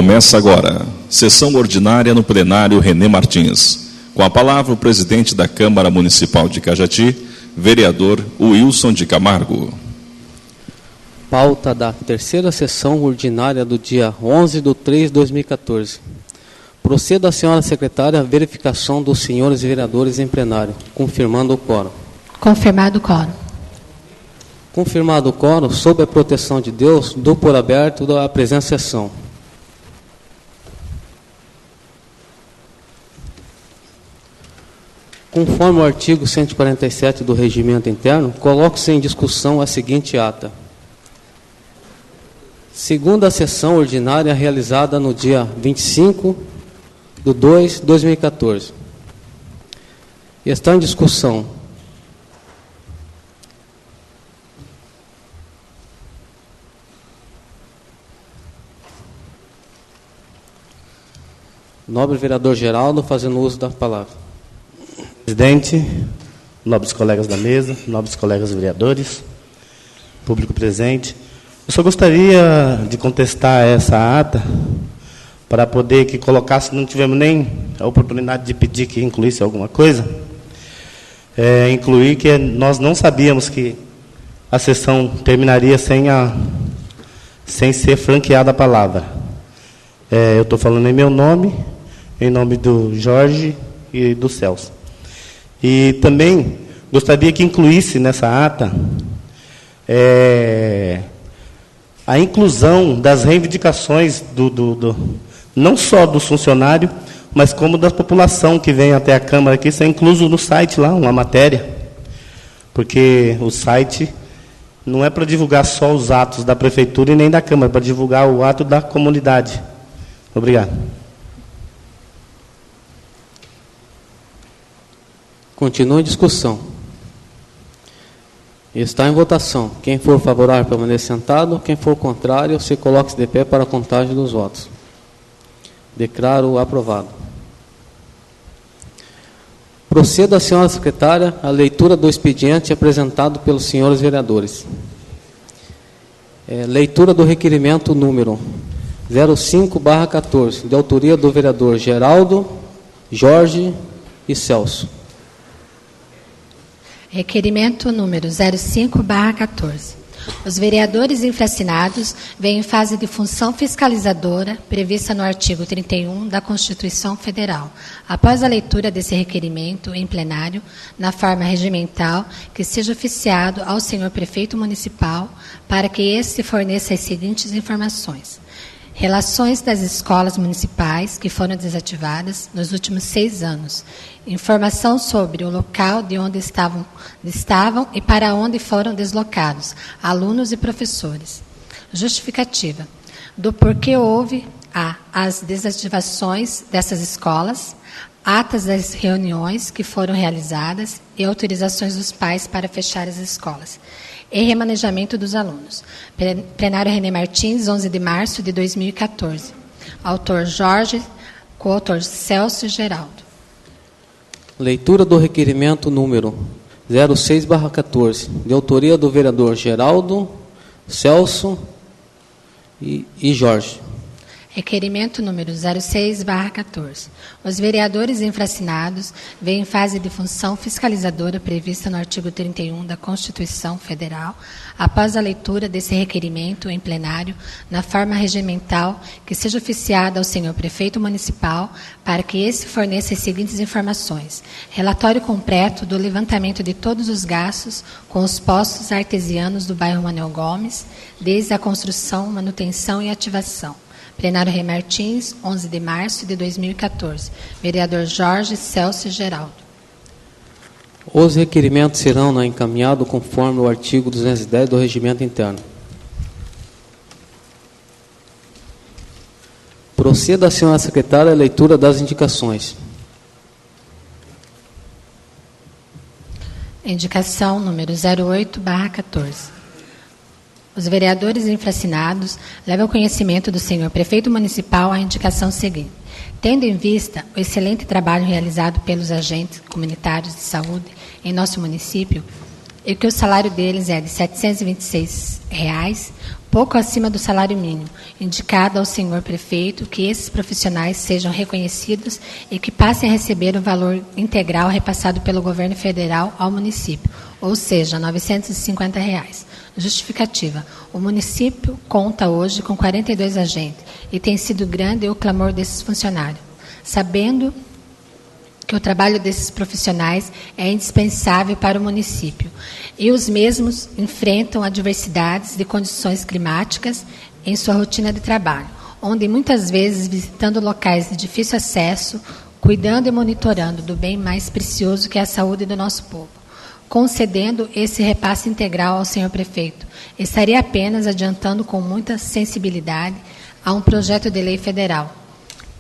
Começa agora, sessão ordinária no plenário René Martins. Com a palavra o presidente da Câmara Municipal de Cajati, vereador Wilson de Camargo. Pauta da terceira sessão ordinária do dia 11/3/2014. Proceda a senhora secretária a verificação dos senhores vereadores em plenário, confirmando o quórum. Confirmado o quórum. Confirmado o quórum, sob a proteção de Deus, dou por aberto a presente sessão. Conforme o artigo 147 do Regimento Interno, coloco-se em discussão a seguinte ata. Segunda sessão ordinária realizada no dia 25/2/2014. Está em discussão nobre vereador Geraldo, fazendo uso da palavra. Presidente, nobres colegas da mesa, nobres colegas vereadores, público presente, eu só gostaria de contestar essa ata para poder que colocasse, não tivemos nem a oportunidade de pedir que incluísse alguma coisa, incluir que nós não sabíamos que a sessão terminaria sem ser franqueada a palavra. Eu estou falando em meu nome, em nome do Jorge e do Celso. E também gostaria que incluísse nessa ata a inclusão das reivindicações não só do funcionário, mas como da população que vem até a Câmara, que isso é incluso no site lá, uma matéria, porque o site não é para divulgar só os atos da Prefeitura e nem da Câmara, é para divulgar o ato da comunidade. Obrigado. Continua em discussão. Está em votação. Quem for favorável, permaneça sentado. Quem for contrário, se coloque de pé para a contagem dos votos. Declaro aprovado. Proceda a senhora secretária a leitura do expediente apresentado pelos senhores vereadores. Leitura do requerimento número 05/14, de autoria do vereador Geraldo, Jorge e Celso. Requerimento número 05/14. Os vereadores infracinados vêm em fase de função fiscalizadora prevista no artigo 31 da Constituição Federal. Após a leitura desse requerimento em plenário, na forma regimental, que seja oficiado ao senhor prefeito municipal para que este forneça as seguintes informações. Relações das escolas municipais que foram desativadas nos últimos 6 anos. Informação sobre o local de onde estavam e para onde foram deslocados alunos e professores. Justificativa do porquê houve as desativações dessas escolas, atas das reuniões que foram realizadas e autorizações dos pais para fechar as escolas. E remanejamento dos alunos. Plenário René Martins, 11 de março de 2014. Autor Jorge, coautor Celso e Geraldo. Leitura do requerimento número 06/14, de autoria do vereador Geraldo, Celso e Jorge. Requerimento número 06/14. Os vereadores infracinados vêm em fase de função fiscalizadora prevista no artigo 31 da Constituição Federal, após a leitura desse requerimento em plenário, na forma regimental, que seja oficiada ao senhor prefeito municipal, para que esse forneça as seguintes informações. Relatório completo do levantamento de todos os gastos com os postos artesianos do bairro Manuel Gomes, desde a construção, manutenção e ativação. Plenário René Martins, 11 de março de 2014. Vereador Jorge, Celso e Geraldo. Os requerimentos serão encaminhados conforme o artigo 210 do Regimento Interno. Proceda a senhora secretária a leitura das indicações. Indicação número 08/14. Os vereadores infracinados levam ao conhecimento do senhor prefeito municipal a indicação seguinte. Tendo em vista o excelente trabalho realizado pelos agentes comunitários de saúde em nosso município, e que o salário deles é de R$ 726, pouco acima do salário mínimo, indicado ao senhor prefeito que esses profissionais sejam reconhecidos e que passem a receber o valor integral repassado pelo governo federal ao município, ou seja, R$ 950. Justificativa. O município conta hoje com 42 agentes e tem sido grande o clamor desses funcionários. Sabendo que o trabalho desses profissionais é indispensável para o município e os mesmos enfrentam adversidades de condições climáticas em sua rotina de trabalho, onde muitas vezes visitando locais de difícil acesso, cuidando e monitorando do bem mais precioso que é a saúde do nosso povo. Concedendo esse repasse integral ao senhor prefeito, estaria apenas adiantando com muita sensibilidade a um projeto de lei federal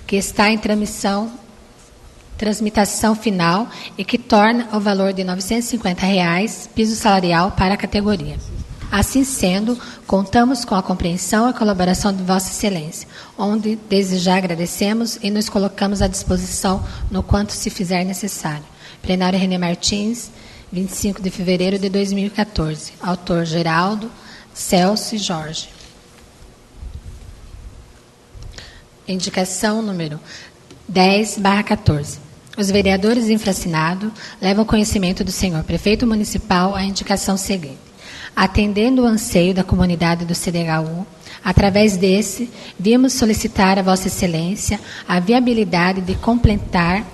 que está em transmitação final e que torna o valor de R$ 950 piso salarial para a categoria. Assim sendo, contamos com a compreensão e colaboração de Vossa Excelência, onde desde já agradecemos e nos colocamos à disposição no quanto se fizer necessário. Plenário René Martins, 25 de fevereiro de 2014. Autor Geraldo, Celso e Jorge. Indicação número 10/14. Os vereadores infracinados levam conhecimento do senhor prefeito municipal a indicação seguinte. Atendendo o anseio da comunidade do CDHU, através desse, vimos solicitar a Vossa Excelência a viabilidade de completar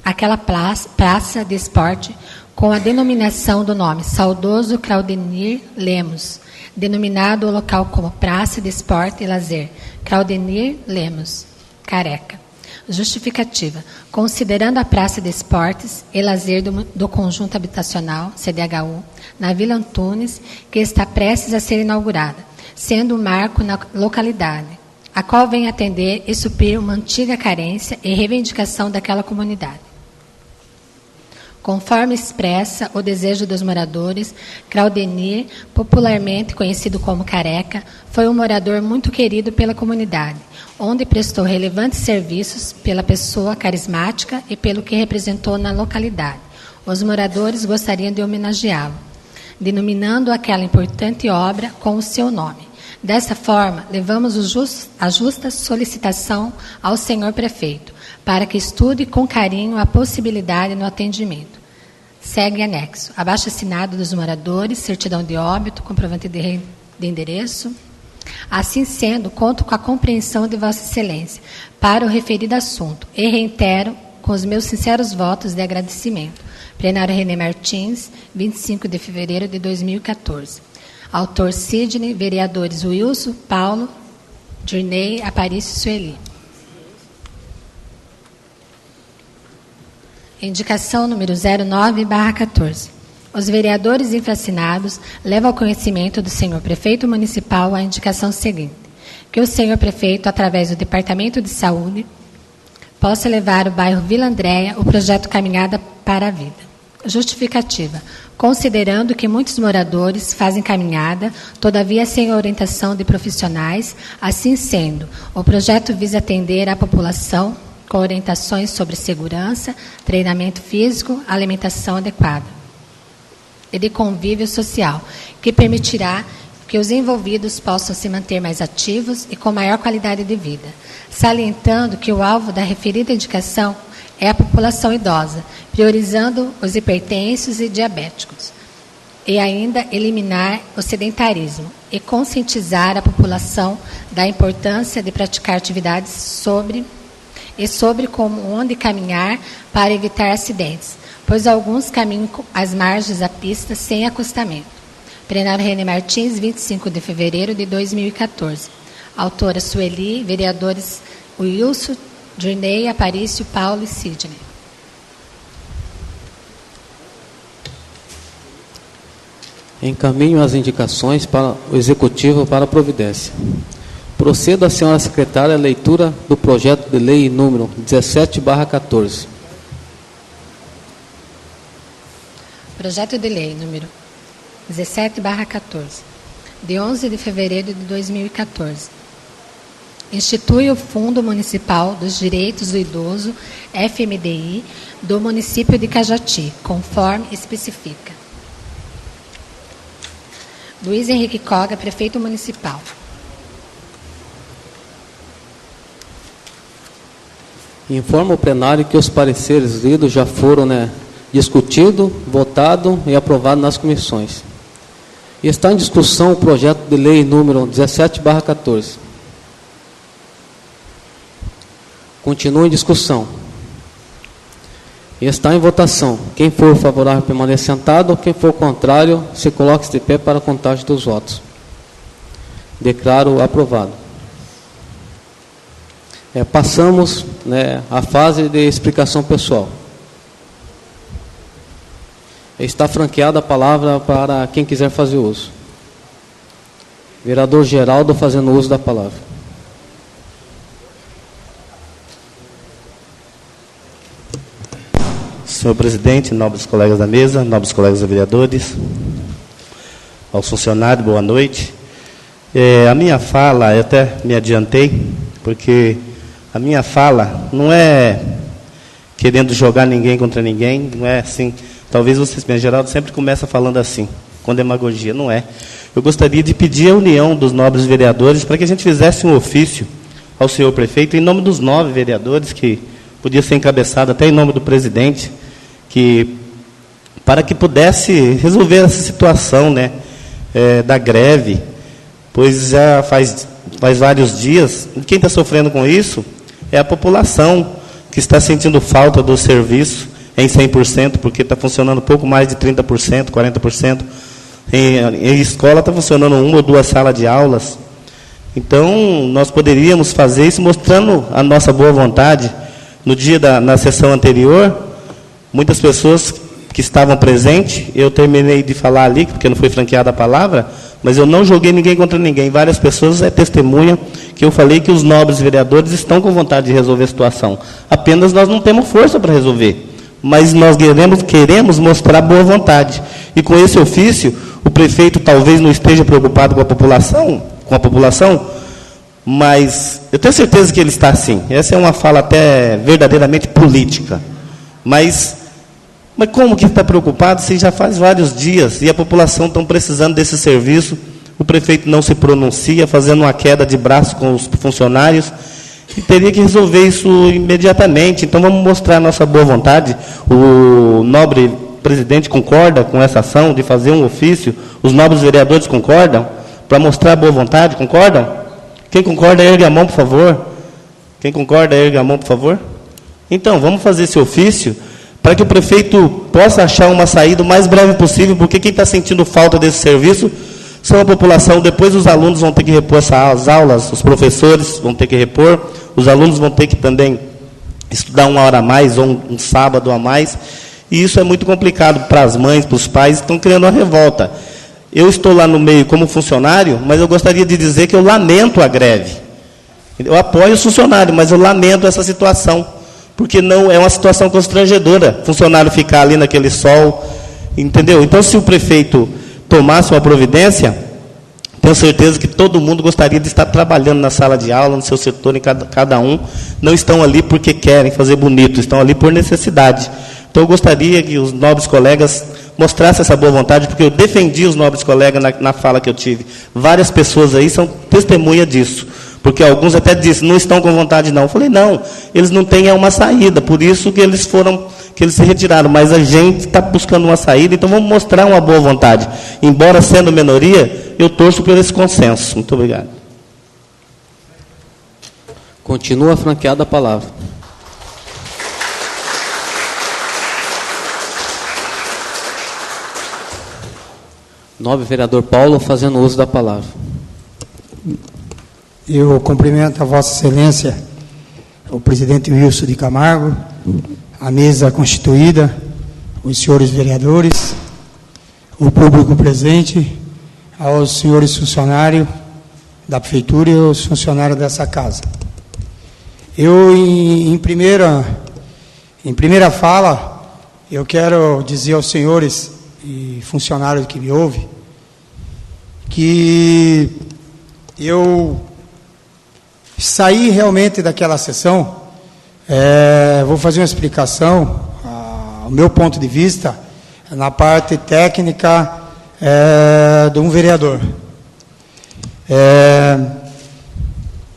aquela praça de esporte com a denominação do nome Saudoso Claudenir Lemos, denominado o local como Praça de Esporte e Lazer Claudenir Lemos, Careca. Justificativa. Considerando a Praça de Esportes e Lazer do Conjunto Habitacional, CDHU, na Vila Antunes, que está prestes a ser inaugurada, sendo um marco na localidade, a qual vem atender e suprir uma antiga carência e reivindicação daquela comunidade. Conforme expressa o desejo dos moradores, Claudenir, popularmente conhecido como Careca, foi um morador muito querido pela comunidade, onde prestou relevantes serviços pela pessoa carismática e pelo que representou na localidade. Os moradores gostariam de homenageá-lo, denominando aquela importante obra com o seu nome. Dessa forma, levamos a justa solicitação ao senhor prefeito, para que estude com carinho a possibilidade no atendimento. Segue anexo. Abaixo-assinado dos moradores, certidão de óbito, comprovante de endereço. Assim sendo, conto com a compreensão de Vossa Excelência para o referido assunto e reitero com os meus sinceros votos de agradecimento. Plenário René Martins, 25 de fevereiro de 2014. Autor Sidney, vereadores Wilson, Paulo, Dirnei, Aparício e Sueli. Indicação número 09/14. Os vereadores infracinados levam ao conhecimento do senhor prefeito municipal a indicação seguinte: que o senhor prefeito, através do Departamento de Saúde, possa levar ao bairro Vila Andréia o projeto Caminhada para a Vida. Justificativa. Considerando que muitos moradores fazem caminhada, todavia sem orientação de profissionais, assim sendo, o projeto visa atender à população com orientações sobre segurança, treinamento físico, alimentação adequada e de convívio social, que permitirá que os envolvidos possam se manter mais ativos e com maior qualidade de vida, salientando que o alvo da referida indicação é a população idosa, priorizando os hipertensos e diabéticos, e ainda eliminar o sedentarismo e conscientizar a população da importância de praticar atividades sobre como onde caminhar para evitar acidentes, pois alguns caminham às margens da pista sem acostamento. Plenário René Martins, 25 de fevereiro de 2014. Autora Sueli, vereadores Wilson, Dirnei, Aparício, Paulo e Sidney. Encaminho as indicações para o Executivo para a providência. Procedo a senhora secretária a leitura do projeto de lei número 17/14. Projeto de lei número 17/14, de 11 de fevereiro de 2014. Institui o Fundo Municipal dos Direitos do Idoso, FMDI, do município de Cajati, conforme especifica. Luiz Henrique Coga, prefeito municipal. Informa o plenário que os pareceres lidos já foram discutidos, votados e aprovados nas comissões. E está em discussão o projeto de lei número 17/14. Continua em discussão. E está em votação. Quem for favorável permaneça sentado, quem for contrário, se coloque de pé para a contagem dos votos. Declaro aprovado. Passamos à fase de explicação pessoal. Está franqueada a palavra para quem quiser fazer uso. Vereador Geraldo fazendo uso da palavra. Senhor presidente, nobres colegas da mesa, nobres colegas vereadores, aos funcionários, boa noite. A minha fala, eu até me adiantei, porque a minha fala não é querendo jogar ninguém contra ninguém, não é assim. Talvez vocês, Geraldo, sempre começa falando assim, com demagogia, não é. Eu gostaria de pedir a união dos nobres vereadores para que a gente fizesse um ofício ao senhor prefeito, em nome dos 9 vereadores, que podia ser encabeçado até em nome do presidente, para que pudesse resolver essa situação da greve, pois já faz vários dias, e quem está sofrendo com isso é a população, que está sentindo falta do serviço em 100%, porque está funcionando pouco mais de 30%, 40%. Em escola está funcionando 1 ou 2 salas de aulas. Então, nós poderíamos fazer isso mostrando a nossa boa vontade. No dia na sessão anterior, muitas pessoas que estavam presentes, eu terminei de falar ali, porque não foi franqueada a palavra, mas eu não joguei ninguém contra ninguém. Várias pessoas testemunham que eu falei que os nobres vereadores estão com vontade de resolver a situação. Apenas nós não temos força para resolver. Mas nós queremos mostrar boa vontade. E com esse ofício, o prefeito talvez não esteja preocupado com a população, mas eu tenho certeza que ele está sim. Essa é uma fala até verdadeiramente política. Mas como que está preocupado se já faz vários dias e a população está precisando desse serviço, o prefeito não se pronuncia, fazendo uma queda de braço com os funcionários, e teria que resolver isso imediatamente. Então vamos mostrar a nossa boa vontade. O nobre presidente concorda com essa ação de fazer um ofício? Os nobres vereadores concordam? Para mostrar a boa vontade, concordam? Quem concorda, ergue a mão, por favor. Quem concorda, ergue a mão, por favor. Então, vamos fazer esse ofício para que o prefeito possa achar uma saída o mais breve possível, porque quem está sentindo falta desse serviço são a população. Depois os alunos vão ter que repor as aulas, os professores vão ter que repor, os alunos vão ter que também estudar 1 hora a mais, ou um sábado a mais, e isso é muito complicado para as mães, para os pais, estão criando uma revolta. Eu estou lá no meio como funcionário, mas eu gostaria de dizer que eu lamento a greve. Eu apoio os funcionários, mas eu lamento essa situação, porque não é uma situação constrangedora, funcionário ficar ali naquele sol, entendeu? Então, se o prefeito tomasse uma providência, tenho certeza que todo mundo gostaria de estar trabalhando na sala de aula, no seu setor, em cada um. Não estão ali porque querem fazer bonito, estão ali por necessidade. Então, eu gostaria que os nobres colegas mostrassem essa boa vontade, porque eu defendi os nobres colegas na fala que eu tive. Várias pessoas aí são testemunha disso, porque alguns até disseram, não estão com vontade não. Eu falei, não, eles não têm uma saída, por isso que eles se retiraram, mas a gente está buscando uma saída, então vamos mostrar uma boa vontade. Embora sendo minoria, eu torço por esse consenso. Muito obrigado. Continua franqueada a palavra. Nobre vereador Paulo, fazendo uso da palavra. Eu cumprimento a Vossa Excelência, o presidente Wilson de Camargo, a mesa constituída, os senhores vereadores, o público presente, aos senhores funcionários da Prefeitura e aos funcionários dessa casa. Eu, em primeira fala, eu quero dizer aos senhores e funcionários que me ouvem, que eu saí realmente daquela sessão. Vou fazer uma explicação, o meu ponto de vista, na parte técnica de um vereador.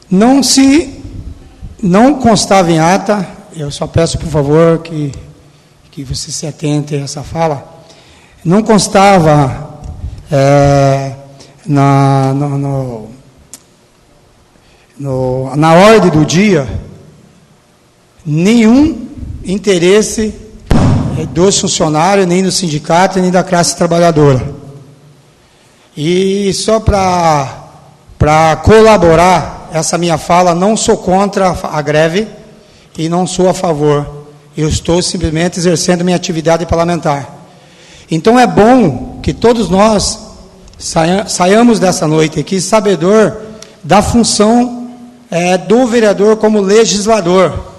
Não constava em ata eu só peço, por favor, que você se atente a essa fala. Não constava na ordem do dia nenhum interesse dos funcionários, nem do sindicato, nem da classe trabalhadora. E só para colaborar essa minha fala, não sou contra a greve e não sou a favor. Eu estou simplesmente exercendo minha atividade parlamentar. Então é bom que todos nós saiamos dessa noite aqui sabedor da função do vereador como legislador.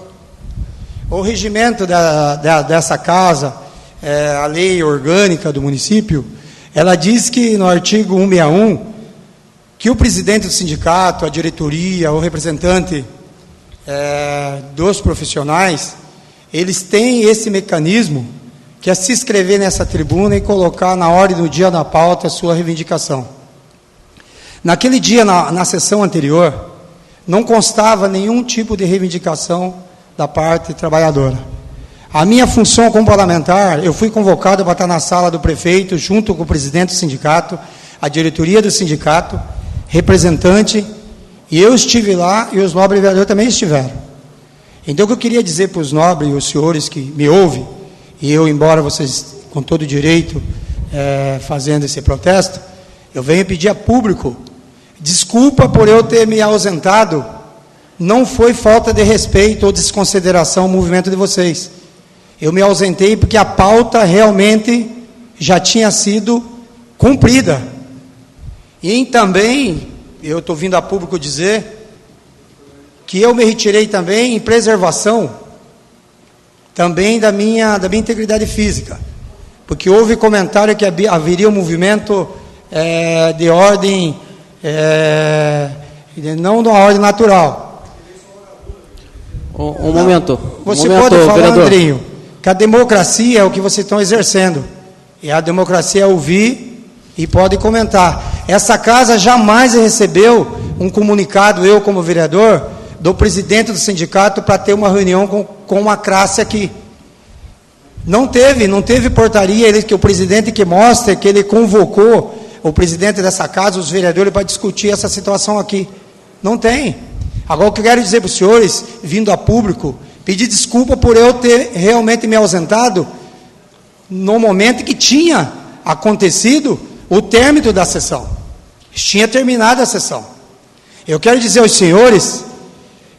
O regimento dessa casa, a lei orgânica do município, ela diz que no artigo 161, que o presidente do sindicato, a diretoria, o representante dos profissionais, eles têm esse mecanismo, que é se inscrever nessa tribuna e colocar na ordem do dia da pauta a sua reivindicação. Naquele dia, na sessão anterior, não constava nenhum tipo de reivindicação da parte trabalhadora. A minha função como parlamentar, eu fui convocado para estar na sala do prefeito, junto com o presidente do sindicato, a diretoria do sindicato, representante, e eu estive lá e os nobres vereadores também estiveram. Então, o que eu queria dizer para os nobres e os senhores que me ouvem, e eu, embora vocês, com todo direito, fazendo esse protesto, eu venho pedir a público, desculpa por eu ter me ausentado, não foi falta de respeito ou desconsideração ao movimento de vocês. Eu me ausentei porque a pauta realmente já tinha sido cumprida. E também, eu estou vindo a público dizer que eu me retirei também em preservação também da minha integridade física, porque houve comentário que haveria um movimento de ordem, não de uma ordem natural. Um momento. Você pode falar, vereador Andrinho, que a democracia é o que vocês estão exercendo, e a democracia é ouvir e pode comentar. Essa casa jamais recebeu um comunicado, eu como vereador, do presidente do sindicato para ter uma reunião com a classe aqui. Não teve portaria, que o presidente que mostra que ele convocou o presidente dessa casa, os vereadores, para discutir essa situação aqui. Não tem. Agora, o que eu quero dizer para os senhores, vindo a público, pedir desculpa por eu ter realmente me ausentado no momento que tinha acontecido o término da sessão. Tinha terminado a sessão. Eu quero dizer aos senhores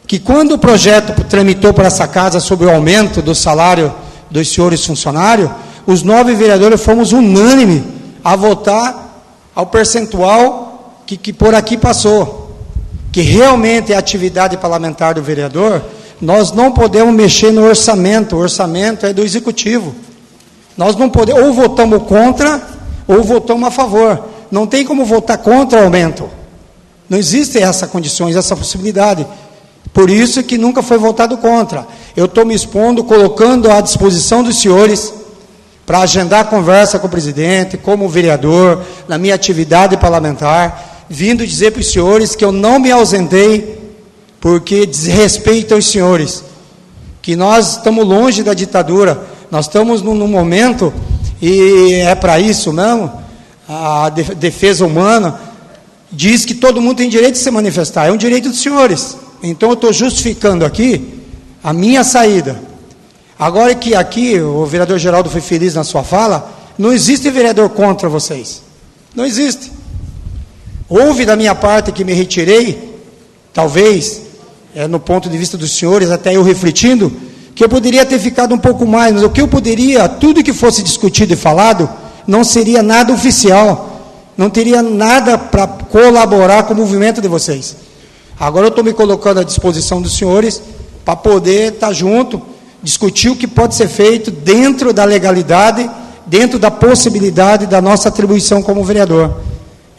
que quando o projeto tramitou para essa casa sobre o aumento do salário dos senhores funcionários, os 9 vereadores fomos unânimes a votar ao percentual que por aqui passou, que realmente é a atividade parlamentar do vereador. Nós não podemos mexer no orçamento, o orçamento é do executivo. Nós não podemos, ou votamos contra, ou votamos a favor. Não tem como votar contra o aumento. Não existe essas condições, essa possibilidade. Por isso que nunca foi votado contra. Eu estou me expondo, colocando à disposição dos senhores para agendar a conversa com o presidente, como vereador, na minha atividade parlamentar, vindo dizer para os senhores que eu não me ausentei porque desrespeito aos senhores, que nós estamos longe da ditadura, nós estamos num momento, e é para isso mesmo, a defesa humana diz que todo mundo tem direito de se manifestar, é um direito dos senhores. Então eu estou justificando aqui a minha saída. Agora que aqui o vereador Geraldo foi feliz na sua fala, não existe vereador contra vocês. Não existe. Houve da minha parte que me retirei, talvez, no ponto de vista dos senhores, até eu refletindo, que eu poderia ter ficado um pouco mais, mas o que eu poderia, tudo que fosse discutido e falado, não seria nada oficial, não teria nada para colaborar com o movimento de vocês. Agora eu estou me colocando à disposição dos senhores para poder estar junto, discutir o que pode ser feito dentro da legalidade, dentro da possibilidade da nossa atribuição como vereador.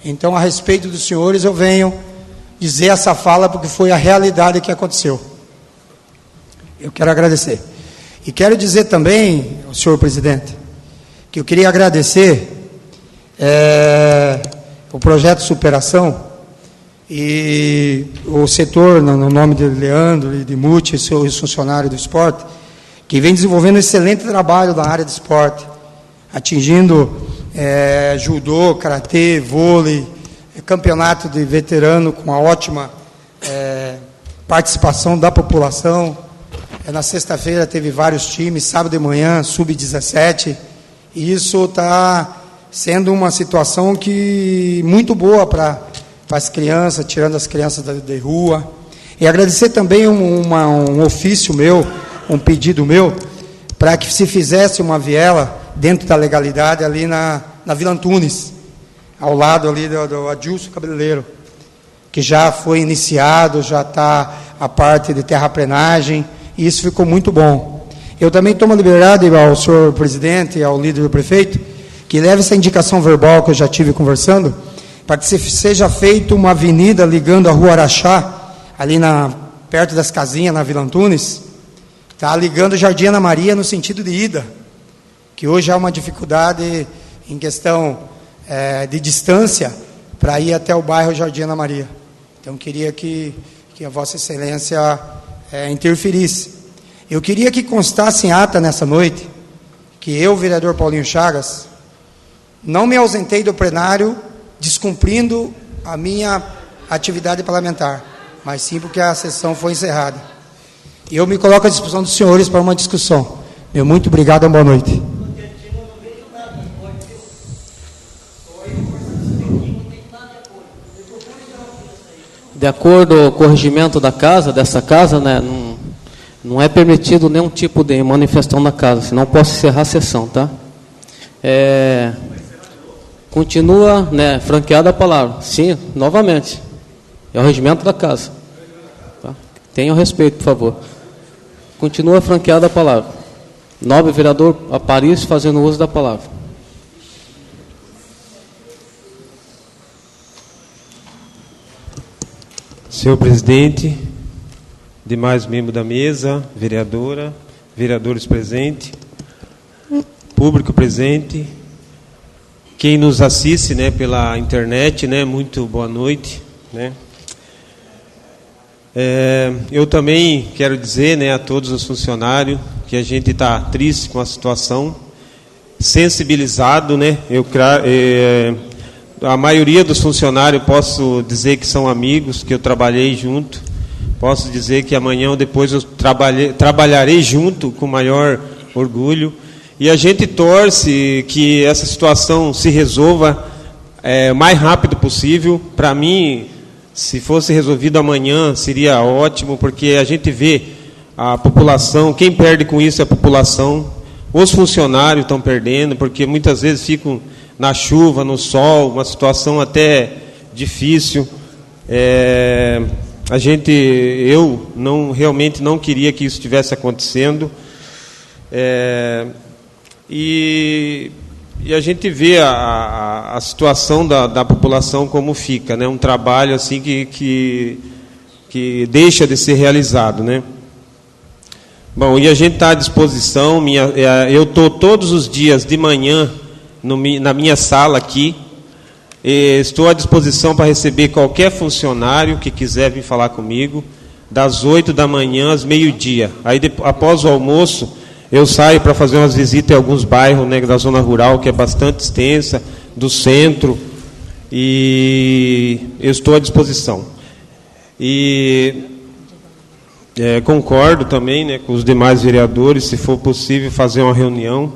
Então, a respeito dos senhores, eu venho dizer essa fala porque foi a realidade que aconteceu. Eu quero agradecer. E quero dizer também, senhor presidente, que eu queria agradecer o projeto de superação, e o setor, no nome de Leandro e de Muti, os funcionários do esporte, que vem desenvolvendo um excelente trabalho na área de esporte, atingindo judô, karatê, vôlei, campeonato de veterano com uma ótima participação da população. Na sexta-feira teve vários times, sábado de manhã, sub-17, e isso está sendo uma situação muito boa para as crianças, tirando as crianças de rua. E agradecer também um ofício meu, um pedido meu, para que se fizesse uma viela dentro da legalidade ali na Vila Antunes, ao lado ali do Adilson Cabeleireiro, que já foi iniciado, já está a parte de terraplenagem, e isso ficou muito bom. Eu também tomo a liberdade ao senhor presidente e ao líder do prefeito, que leve essa indicação verbal que eu já tive conversando, para que seja feita uma avenida ligando a Rua Araxá, ali perto das casinhas, na Vila Antunes, tá, ligando o Jardim Ana Maria no sentido de ida, que hoje há uma dificuldade em questão de distância para ir até o bairro Jardim Ana Maria. Então, queria que a Vossa Excelência interferisse. Eu queria que constasse em ata nessa noite que eu, vereador Paulinho Chagas, não me ausentei do plenário descumprindo a minha atividade parlamentar, mas sim porque a sessão foi encerrada. E eu me coloco à disposição dos senhores para uma discussão. Meu muito obrigado e boa noite. De acordo com o regimento dessa casa, né, não é permitido nenhum tipo de manifestação na casa, senão posso encerrar a sessão, tá? Continua, né, franqueada a palavra. Sim, novamente. É o regimento da casa. Tá? Tenha o respeito, por favor. Continua franqueada a palavra. Nobre vereador Aparício fazendo uso da palavra. Senhor presidente, demais membros da mesa, vereadores presentes, público presente, quem nos assiste, né, pela internet, né, muito boa noite, né. Eu também quero dizer, né, a todos os funcionários que a gente está triste com a situação, sensibilizado, né. A maioria dos funcionários posso dizer que são amigos, que eu trabalhei junto. Posso dizer que amanhã ou depois eu trabalharei junto com maior orgulho. E a gente torce que essa situação se resolva o mais rápido possível. Para mim, se fosse resolvido amanhã, seria ótimo, porque a gente vê a população, quem perde com isso é a população. Os funcionários estão perdendo, porque muitas vezes ficam na chuva, no sol, uma situação até difícil. Eu realmente não queria que isso estivesse acontecendo. E a gente vê a situação da população como fica, né? Um trabalho assim que deixa de ser realizado, né? Bom, e a gente está à disposição. Eu estou todos os dias de manhã na minha sala aqui. Estou à disposição para receber qualquer funcionário que quiser vir falar comigo, das 8 da manhã às meio-dia. Aí, após o almoço, eu saio para fazer umas visitas em alguns bairros, né, da zona rural, que é bastante extensa, do centro, e eu estou à disposição. E concordo também, né, com os demais vereadores, se for possível fazer uma reunião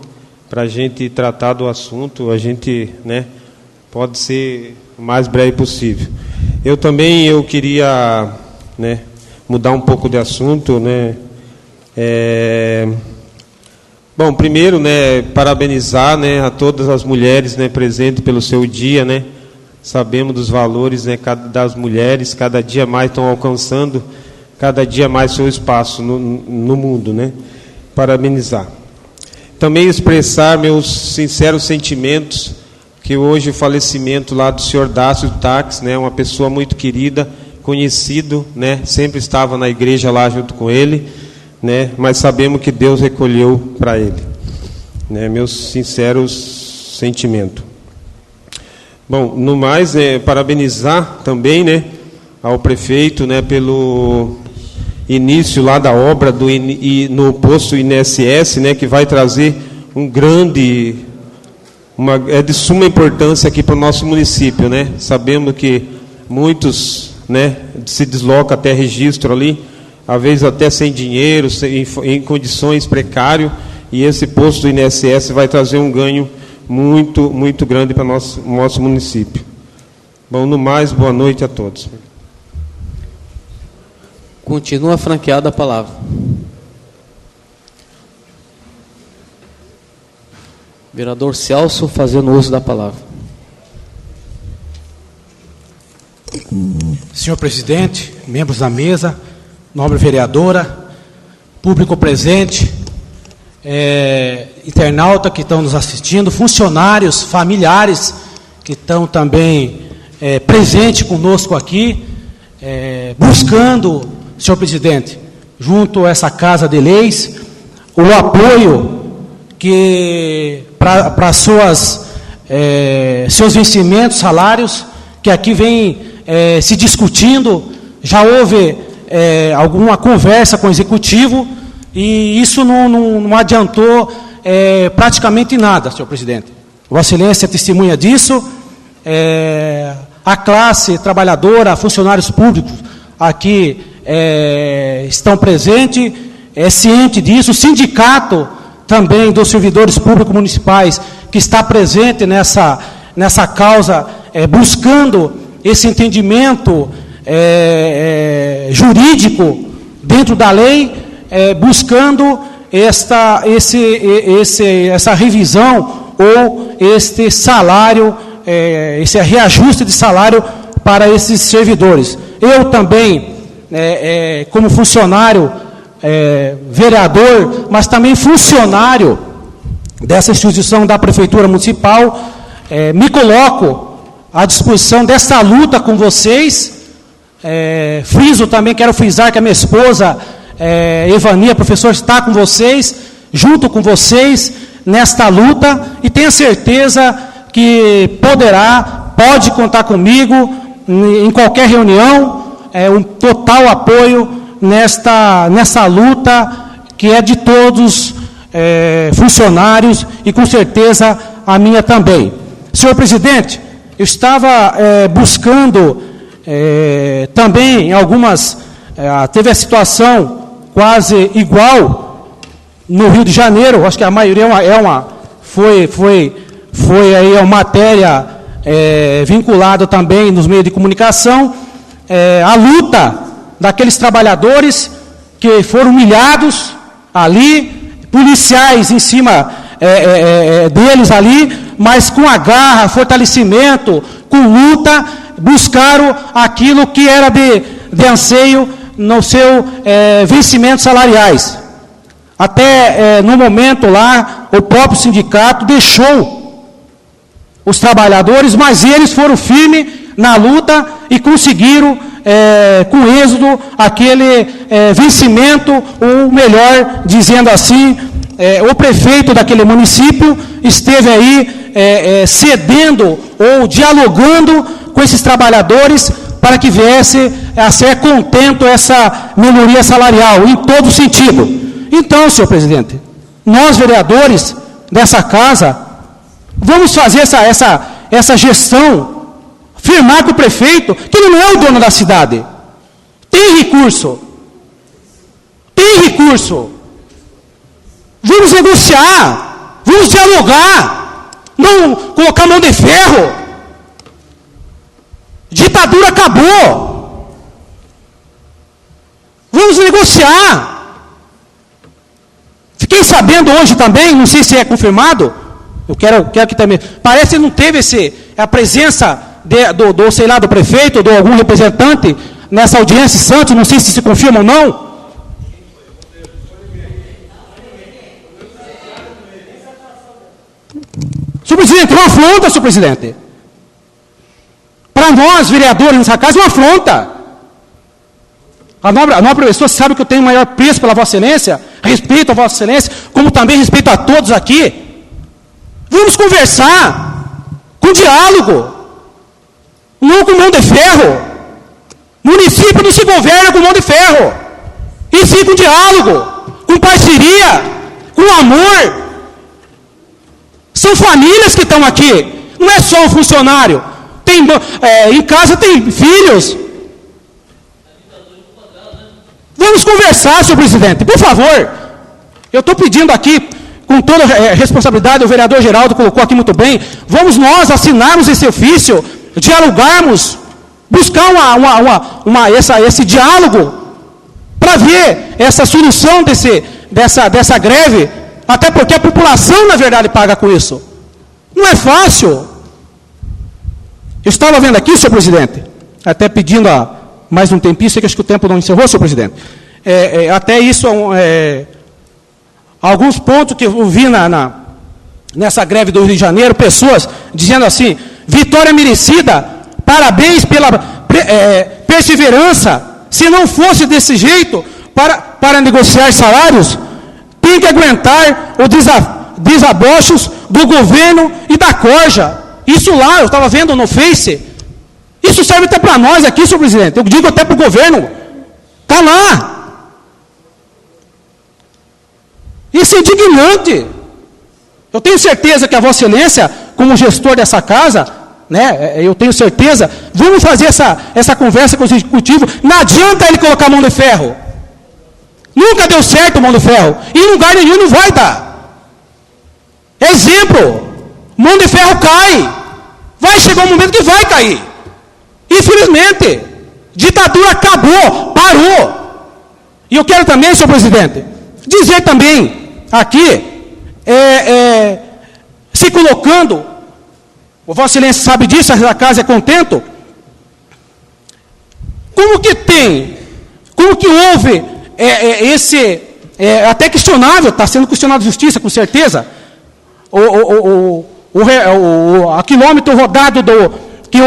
para a gente tratar do assunto, a gente, né, pode ser o mais breve possível. Eu queria, né, mudar um pouco de assunto, né. Bom, primeiro, né, parabenizar, né, a todas as mulheres, né, presentes pelo seu dia, né. Sabemos dos valores, né, das mulheres, cada dia mais estão alcançando cada dia mais seu espaço no mundo, né. Parabenizar. Também expressar meus sinceros sentimentos, que hoje o falecimento lá do senhor Dácio Tax, né, uma pessoa muito querida, conhecido, né, sempre estava na igreja lá junto com ele, né, mas sabemos que Deus recolheu para ele, né, meus sinceros sentimentos. Bom, no mais, parabenizar também, né, ao prefeito, né, pelo início lá da obra no posto INSS, né, que vai trazer é de suma importância aqui para o nosso município, né? Sabemos que muitos, né, se deslocam até registro ali, às vezes até sem dinheiro, em condições precárias, e esse posto do INSS vai trazer um ganho muito, muito grande para o nosso município. Bom, no mais, boa noite a todos. Continua franqueada a palavra. Vereador Celso, fazendo uso da palavra. Senhor presidente, membros da mesa, nobre vereadora, público presente, internauta que estão nos assistindo, funcionários, familiares que estão também presentes conosco aqui, buscando, senhor presidente, junto a essa Casa de Leis, o apoio que para seus vencimentos, salários, que aqui vem se discutindo. Já houve alguma conversa com o Executivo e isso não adiantou praticamente nada, senhor presidente. Vossa Excelência testemunha disso. A classe trabalhadora, funcionários públicos aqui estão presentes, ciente disso. O sindicato também dos servidores públicos municipais, que está presente nessa causa, buscando esse entendimento jurídico dentro da lei, buscando essa revisão ou este salário, esse reajuste de salário para esses servidores. Eu também, como funcionário, vereador, mas também funcionário dessa instituição da Prefeitura Municipal, me coloco à disposição dessa luta com vocês. Quero frisar que a minha esposa, Evania, professor, está com vocês, junto com vocês, nesta luta, e tenho certeza que pode contar comigo em qualquer reunião, um total apoio nessa luta que é de todos funcionários e com certeza a minha também. Senhor presidente, eu estava buscando também algumas, teve a situação quase igual no Rio de Janeiro. Acho que a maioria foi aí uma matéria vinculada também nos meios de comunicação, a luta daqueles trabalhadores que foram humilhados ali, policiais em cima deles ali, mas com a garra, fortalecimento, com luta, buscaram aquilo que era de anseio no seu vencimentos salariais. Até no momento lá, o próprio sindicato deixou os trabalhadores, mas eles foram firmes na luta e conseguiram com êxito aquele vencimento, ou melhor, dizendo assim, o prefeito daquele município esteve aí cedendo ou dialogando com esses trabalhadores para que viesse a ser contento essa melhoria salarial, em todo sentido. Então, senhor presidente, nós vereadores dessa casa, vamos fazer essa gestão, firmar com o prefeito, que ele não é o dono da cidade. Tem recurso. Vamos negociar, vamos dialogar, não colocar mão de ferro. Ditadura acabou. Vamos negociar. Fiquei sabendo hoje também, não sei se é confirmado, eu quero que também, parece que não teve a presença do prefeito, ou de algum representante nessa audiência em Santos, não sei se confirma ou não. Senhor presidente, é uma afronta, senhor presidente. Para nós, vereadores nessa casa, é uma afronta. A nobre pessoa sabe que eu tenho o maior preço pela Vossa Excelência, respeito a Vossa Excelência, como também respeito a todos aqui. Vamos conversar, com diálogo, não com mão de ferro. Município não se governa com mão de ferro, e sim com diálogo, com parceria, com amor. São famílias que estão aqui, não é só um funcionário. Em casa tem filhos. Vamos conversar, senhor presidente, por favor. Eu estou pedindo aqui, com toda a responsabilidade, o vereador Geraldo colocou aqui muito bem, vamos nós assinarmos esse ofício, dialogarmos, buscar esse diálogo, para ver essa solução dessa greve, até porque a população, na verdade, paga com isso. Não é fácil. Eu estava vendo aqui, senhor presidente, até pedindo mais um tempinho, sei que acho que o tempo não encerrou, senhor presidente. Até isso, alguns pontos que eu vi nessa greve do Rio de Janeiro, pessoas dizendo assim, vitória merecida, parabéns pela perseverança, se não fosse desse jeito, para negociar salários, tem que aguentar os desabochos do governo e da corja. Isso lá, eu estava vendo no Face, isso serve até para nós aqui, senhor presidente, eu digo até para o governo, está lá. Isso é indignante. Eu tenho certeza que a Vossa Excelência, como gestor dessa casa, né, eu tenho certeza, vamos fazer essa conversa com o executivo, não adianta ele colocar a mão de ferro. Nunca deu certo a mão de ferro, e em lugar nenhum não vai dar. Exemplo, mão de ferro cai, vai chegar um momento que vai cair. Infelizmente, ditadura acabou, parou. E eu quero também, senhor presidente, dizer também, aqui, se colocando, o Vossa Excelência sabe disso, a casa é contento, como que houve até questionável, está sendo questionado a justiça, com certeza, a quilômetro rodado que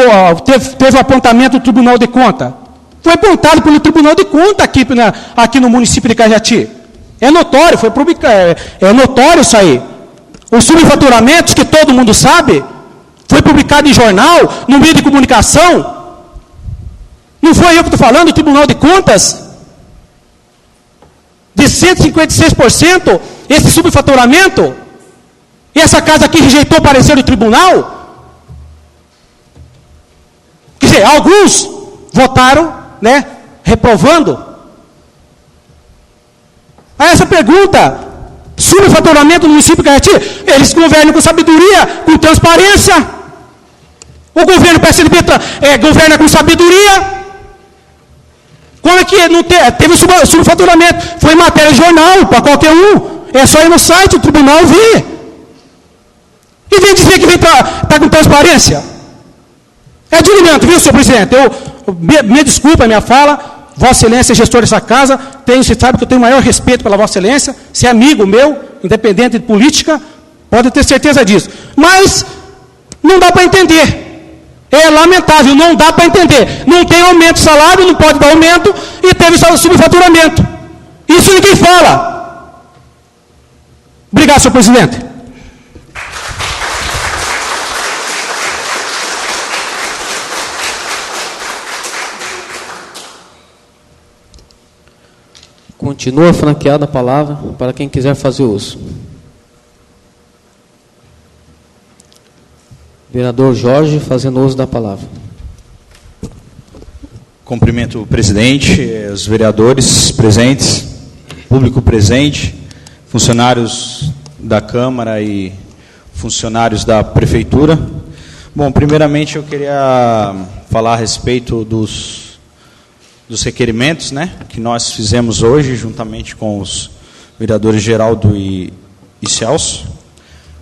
teve o apontamento do Tribunal de Contas. Foi apontado pelo Tribunal de Contas aqui no município de Cajati. É notório, é notório isso aí. Os subfaturamentos, que todo mundo sabe, foi publicado em jornal, no meio de comunicação. Não foi eu que estou falando, o Tribunal de Contas. De 156%, esse subfaturamento. E essa casa aqui rejeitou o parecer do tribunal. Quer dizer, alguns votaram, né, reprovando. A essa pergunta, subfaturamento no município de Cajati, eles governam com sabedoria, com transparência. O governo PSDB governa com sabedoria. Como é que não teve subfaturamento? Foi matéria de jornal, para qualquer um. É só ir no site, o tribunal ver. E vem dizer que está com transparência. É indignante, viu, senhor presidente? Me desculpa a minha fala, Vossa Excelência é gestor dessa casa, você sabe que eu tenho o maior respeito pela Vossa Excelência, se é amigo meu, independente de política, pode ter certeza disso. Mas não dá para entender. É lamentável, não dá para entender. Não tem aumento de salário, não pode dar aumento, e teve subfaturamento. Isso ninguém fala. Obrigado, senhor presidente. Continua franqueada a palavra para quem quiser fazer uso. Vereador Jorge, fazendo uso da palavra. Cumprimento o presidente, os vereadores presentes, público presente, funcionários da Câmara e funcionários da Prefeitura. Bom, primeiramente eu queria falar a respeito dos requerimentos, né, que nós fizemos hoje, juntamente com os vereadores Geraldo e Celso.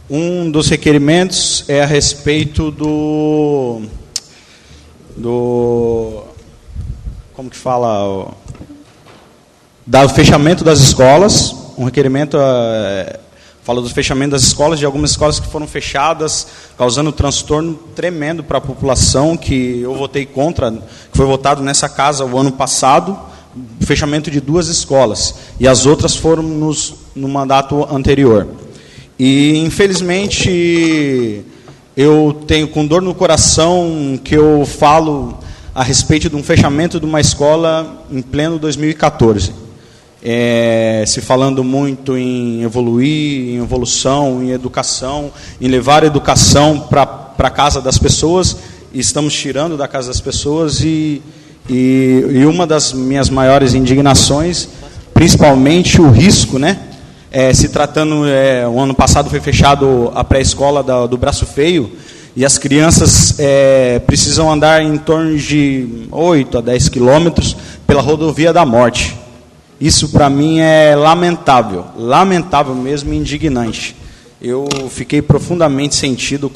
Um dos requerimentos é a respeito do como que fala, do fechamento das escolas. Um requerimento fala do fechamento das escolas, de algumas escolas que foram fechadas, causando um transtorno tremendo para a população, que eu votei contra, que foi votado nessa casa o ano passado, o fechamento de 2 escolas, e as outras foram no mandato anterior. E, infelizmente, eu tenho com dor no coração que eu falo a respeito de um fechamento de uma escola em pleno 2014. Se falando muito em evoluir, em evolução, em educação, em levar a educação para a casa das pessoas, e estamos tirando da casa das pessoas, e uma das minhas maiores indignações, principalmente o risco, né? Se tratando, o ano passado foi fechado a pré-escola do Braço Feio, e as crianças precisam andar em torno de 8 a 10 quilômetros pela rodovia da morte. Isso, para mim, é lamentável mesmo, indignante. Eu fiquei profundamente sentido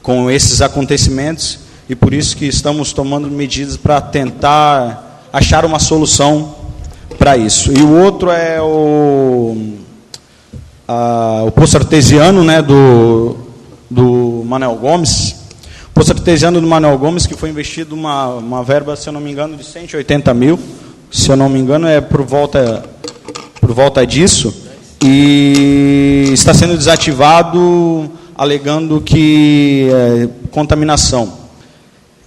com esses acontecimentos, e por isso que estamos tomando medidas para tentar achar uma solução para isso. E o outro é o poço artesiano, né, do Manuel Gomes. O poço artesiano do Manuel Gomes, que foi investido uma verba, se eu não me engano, de 180 mil, se eu não me engano, por volta disso, e está sendo desativado, alegando que contaminação.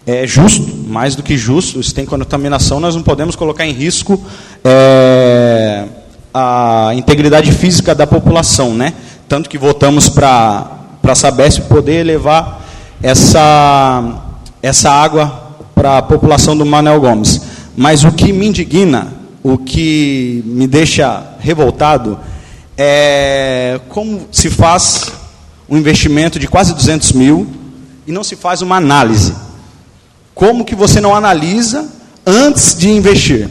É justo, mais do que justo, se tem contaminação, nós não podemos colocar em risco a integridade física da população, né? Tanto que votamos para a Sabesp poder levar essa água para a população do Manuel Gomes. Mas o que me indigna, o que me deixa revoltado, é como se faz um investimento de quase 200 mil e não se faz uma análise. Como que você não analisa antes de investir?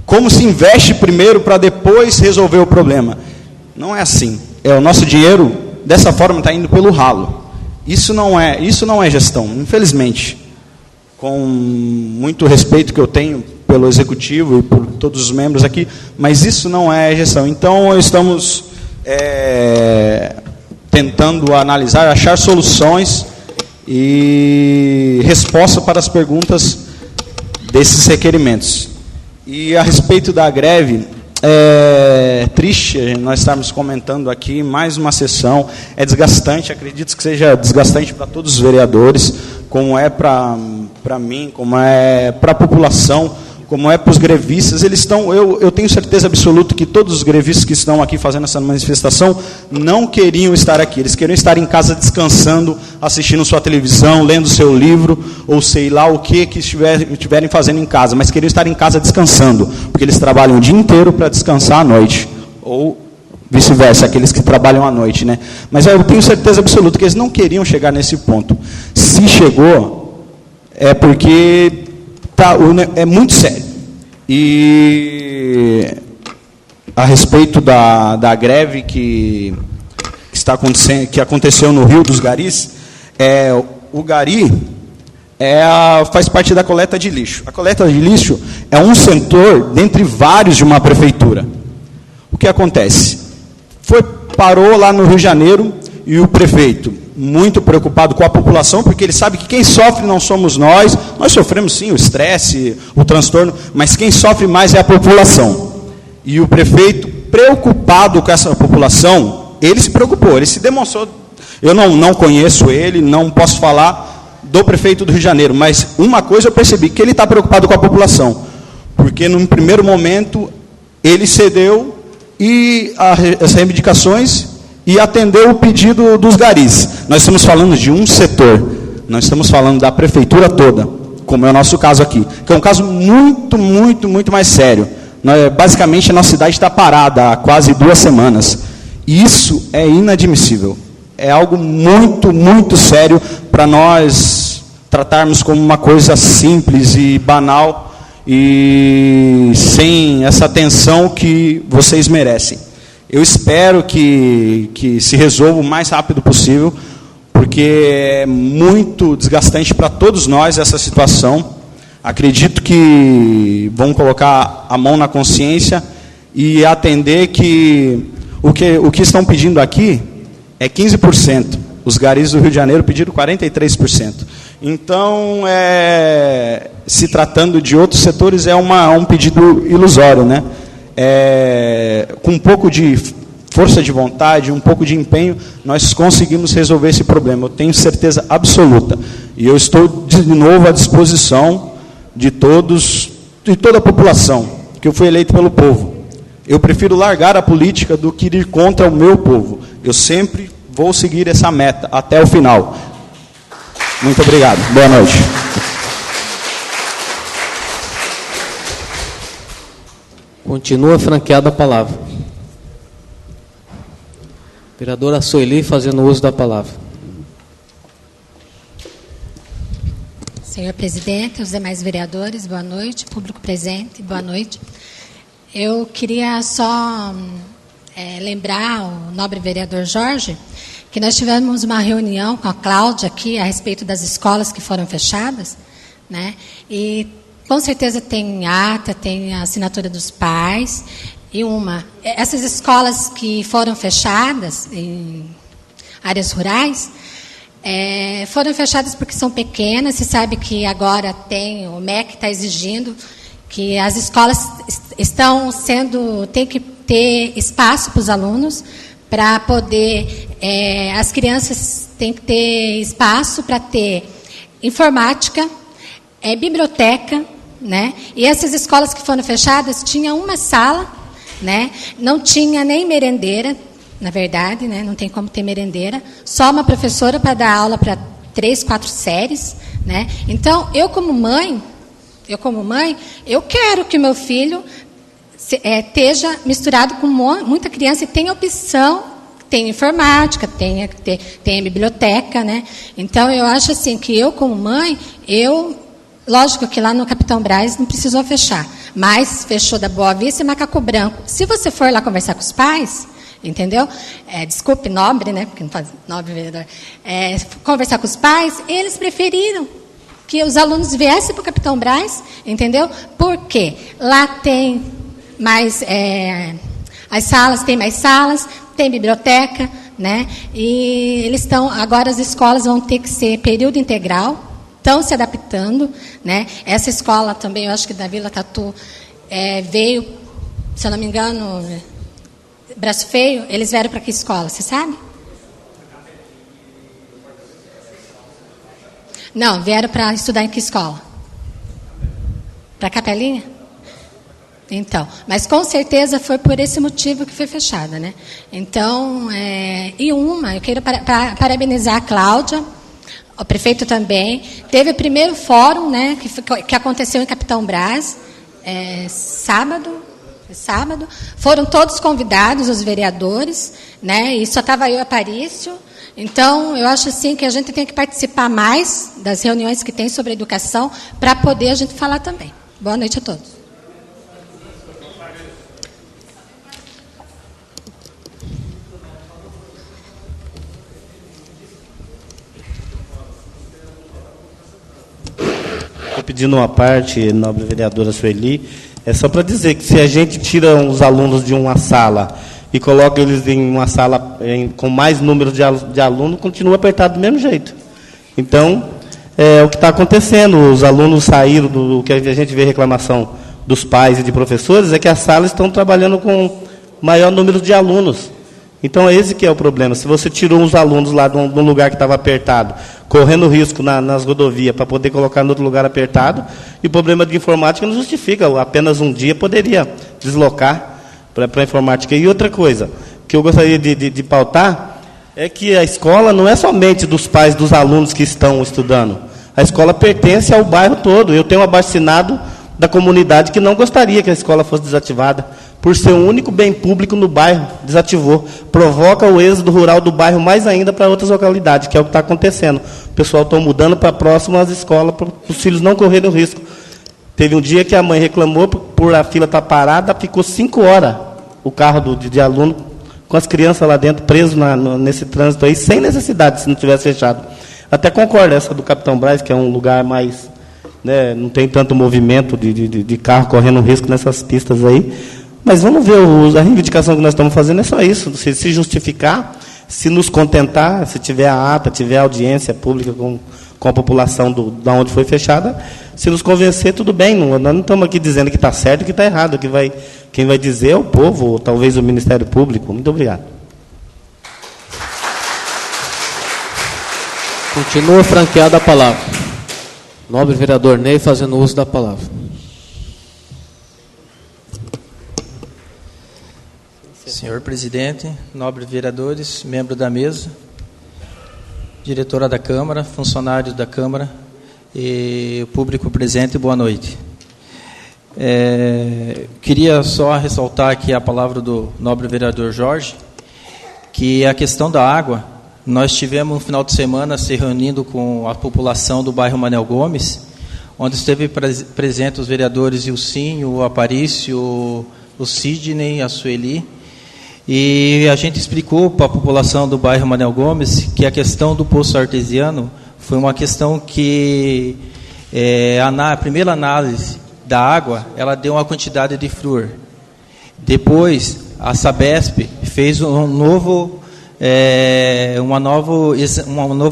Como se investe primeiro para depois resolver o problema? Não é assim. O nosso dinheiro, dessa forma, está indo pelo ralo. Isso não é gestão, infelizmente. Com muito respeito que eu tenho pelo Executivo e por todos os membros aqui, mas isso não é gestão. Então, estamos tentando analisar, achar soluções e resposta para as perguntas desses requerimentos. E a respeito da greve, é triste nós estarmos comentando aqui mais uma sessão, é desgastante, acredito que seja desgastante para todos os vereadores, como é para mim, como é para a população, como é para os grevistas. Eles estão, eu tenho certeza absoluta que todos os grevistas que estão aqui fazendo essa manifestação não queriam estar aqui, eles queriam estar em casa descansando, assistindo sua televisão, lendo seu livro, ou sei lá o que estiverem fazendo em casa, mas queriam estar em casa descansando, porque eles trabalham o dia inteiro para descansar à noite, ou vice-versa, aqueles que trabalham à noite, né? Mas eu tenho certeza absoluta que eles não queriam chegar nesse ponto. Se chegou, é porque é muito sério. E a respeito da greve que aconteceu no Rio dos Garis, o Gari faz parte da coleta de lixo. A coleta de lixo é um setor dentre vários de uma prefeitura. O que acontece? Parou lá no Rio de Janeiro, e o prefeito, muito preocupado com a população, porque ele sabe que quem sofre não somos nós sofremos sim o estresse, o transtorno, mas quem sofre mais é a população. E o prefeito, preocupado com essa população, ele se preocupou, ele se demonstrou. Eu não conheço ele, não posso falar do prefeito do Rio de Janeiro, mas uma coisa eu percebi, que ele está preocupado com a população, porque num primeiro momento ele cedeu as reivindicações e atendeu o pedido dos garis. Nós estamos falando de um setor, nós estamos falando da prefeitura toda, como é o nosso caso aqui, que é um caso muito, muito, muito mais sério. Basicamente, a nossa cidade está parada há quase 2 semanas. Isso é inadmissível. É algo muito, muito sério para nós tratarmos como uma coisa simples e banal e sem essa atenção que vocês merecem. Eu espero que se resolva o mais rápido possível, porque é muito desgastante para todos nós essa situação. Acredito que vão colocar a mão na consciência e atender que o que estão pedindo aqui é 15%. Os garis do Rio de Janeiro pediram 43%. Então, se tratando de outros setores, é um pedido ilusório, né? Com um pouco de força de vontade, um pouco de empenho, nós conseguimos resolver esse problema. Eu tenho certeza absoluta. E eu estou, de novo, à disposição de todos, de toda a população, que eu fui eleito pelo povo. Eu prefiro largar a política do que ir contra o meu povo. Eu sempre vou seguir essa meta até o final. Muito obrigado. Boa noite. Continua franqueada a palavra. Vereadora Sueli, fazendo uso da palavra. Senhor presidente, os demais vereadores, boa noite. Público presente, boa noite. Eu queria só lembrar o nobre vereador Jorge que nós tivemos uma reunião com a Cláudia aqui a respeito das escolas que foram fechadas, né? E com certeza tem ata, tem a assinatura dos pais. E essas escolas que foram fechadas em áreas rurais, foram fechadas porque são pequenas. Se sabe que agora o MEC está exigindo que as escolas tem que ter espaço para os alunos, para poder, as crianças têm que ter espaço para ter informática, biblioteca, né? E essas escolas que foram fechadas tinham uma sala, né? Não tinha nem merendeira, na verdade, né? Não tem como ter merendeira, só uma professora para dar aula para 3, 4 séries, né? Então, eu como mãe, eu quero que o meu filho esteja misturado com muita criança e tenha opção, tem informática, tem biblioteca, né? Então, eu acho assim que eu como mãe, lógico que lá no Capitão Braz não precisou fechar, mas fechou da Boa Vista e Macaco Branco. Se você for lá conversar com os pais, entendeu? Desculpe, nobre, né? Porque não faz nobre vereador. Conversar com os pais, eles preferiram que os alunos viessem para o Capitão Braz, entendeu? Porque lá tem mais tem mais salas, tem biblioteca, né? E agora as escolas vão ter que ser período integral. Estão se adaptando, né? Essa escola também, eu acho que da Vila Tatu, veio, se eu não me engano, Braço Feio, eles vieram para que escola, você sabe? Não, vieram para estudar em que escola? Para Capelinha? Então, mas com certeza foi por esse motivo que foi fechada, né? Então, eu quero parabenizar a Cláudia, o prefeito também. Teve o primeiro fórum, né, que aconteceu em Capitão Braz, sábado. Foram todos convidados, os vereadores, né, e só estava eu e Aparício. Então, eu acho assim que a gente tem que participar mais das reuniões que tem sobre educação para poder a gente falar também. Boa noite a todos. Estou pedindo uma parte, nobre vereadora Sueli, só para dizer que se a gente tira os alunos de uma sala e coloca eles em uma sala com mais número de alunos, continua apertado do mesmo jeito. Então, o que está acontecendo, os alunos saíram, do que a gente vê reclamação dos pais e de professores, é que as salas estão trabalhando com maior número de alunos. Então, esse que é o problema. Se você tirou os alunos lá de um lugar que estava apertado, correndo risco nas rodovias para poder colocar em outro lugar apertado, e o problema de informática não justifica. Apenas um dia poderia deslocar para a informática. E outra coisa que eu gostaria de pautar é que a escola não é somente dos pais dos alunos que estão estudando. A escola pertence ao bairro todo. Eu tenho um abaixo-assinado da comunidade que não gostaria que a escola fosse desativada. Por ser o único bem público no bairro, desativou. Provoca o êxodo rural do bairro mais ainda para outras localidades, que é o que está acontecendo. O pessoal está mudando para próximo às escolas, para os filhos não correrem o risco. Teve um dia que a mãe reclamou, por a fila estar parada, ficou 5 horas o carro de aluno, com as crianças lá dentro, presos nesse trânsito aí, sem necessidade, se não tivesse fechado. Até concordo, essa do Capitão Braz, que é um lugar mais, né, não tem tanto movimento de carro correndo risco nessas pistas aí. Mas vamos ver, a reivindicação que nós estamos fazendo é só isso, se justificar, se nos contentar, se tiver a ata, tiver a audiência pública com a população da onde foi fechada, se nos convencer, tudo bem. Nós não estamos aqui dizendo que está certo e que está errado. Quem vai dizer é o povo, ou talvez o Ministério Público. Muito obrigado. Continua franqueada a palavra. Nobre vereador Ney, fazendo uso da palavra. Senhor presidente, nobres vereadores, membro da mesa, diretora da Câmara, funcionários da Câmara e público presente, boa noite. Queria só ressaltar aqui a palavra do nobre vereador Jorge, que a questão da água, nós tivemos no final de semana se reunindo com a população do bairro Manuel Gomes, onde esteve presente os vereadores Ilcinho, o Aparício, o Sidney, a Sueli, e a gente explicou para a população do bairro Manuel Gomes que a questão do poço artesiano foi uma questão que a primeira análise da água, ela deu uma quantidade de flúor. Depois, a Sabesp fez um novo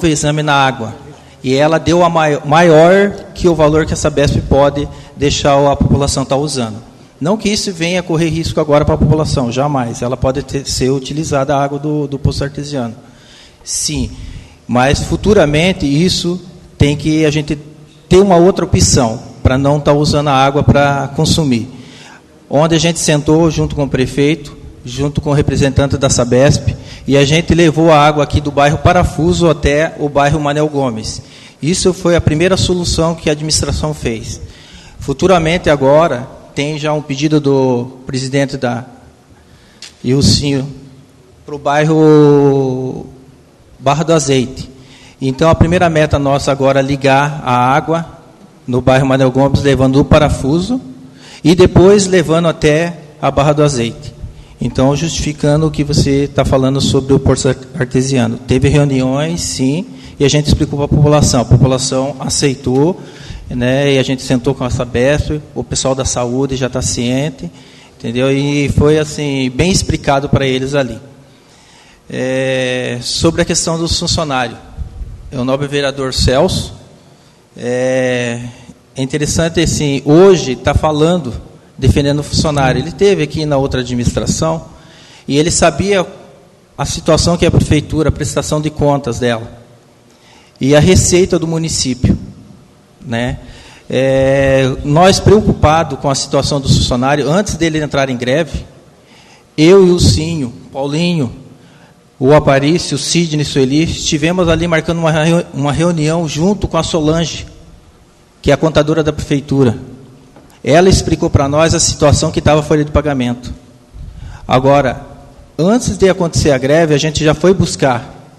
exame na água. E ela deu a maior que o valor que a Sabesp pode deixar a população estar usando. Não que isso venha a correr risco agora para a população, jamais. Ela pode ser utilizada a água do poço artesiano. Sim, mas futuramente isso tem que a gente ter uma outra opção, para não estar usando a água para consumir. Onde a gente sentou junto com o prefeito, junto com o representante da Sabesp, e a gente levou a água aqui do bairro Parafuso até o bairro Manuel Gomes. Isso foi a primeira solução que a administração fez. Futuramente, agora, tem já um pedido do presidente da Ilcinho para o bairro Barra do Azeite. Então, a primeira meta nossa agora é ligar a água no bairro Manuel Gomes, levando do Parafuso, e depois levando até a Barra do Azeite. Então, justificando o que você está falando sobre o poço artesiano. Teve reuniões, sim, e a gente explicou para a população aceitou, né, e a gente sentou com a Sabesp, o pessoal da saúde já está ciente, entendeu? E foi assim, bem explicado para eles ali. Sobre a questão dos funcionários, o nobre vereador Celso, é interessante assim, hoje está falando, defendendo o funcionário. Ele esteve aqui na outra administração e ele sabia a situação que é a prefeitura, a prestação de contas dela e a receita do município, né? Nós preocupados com a situação do funcionário, antes dele entrar em greve, eu e o Cinho, Paulinho, o Aparício, o Sidney, o Sueli, estivemos ali marcando uma reunião junto com a Solange, que é a contadora da prefeitura. Ela explicou para nós a situação que estava a folha de pagamento. Agora, antes de acontecer a greve, a gente já foi buscar,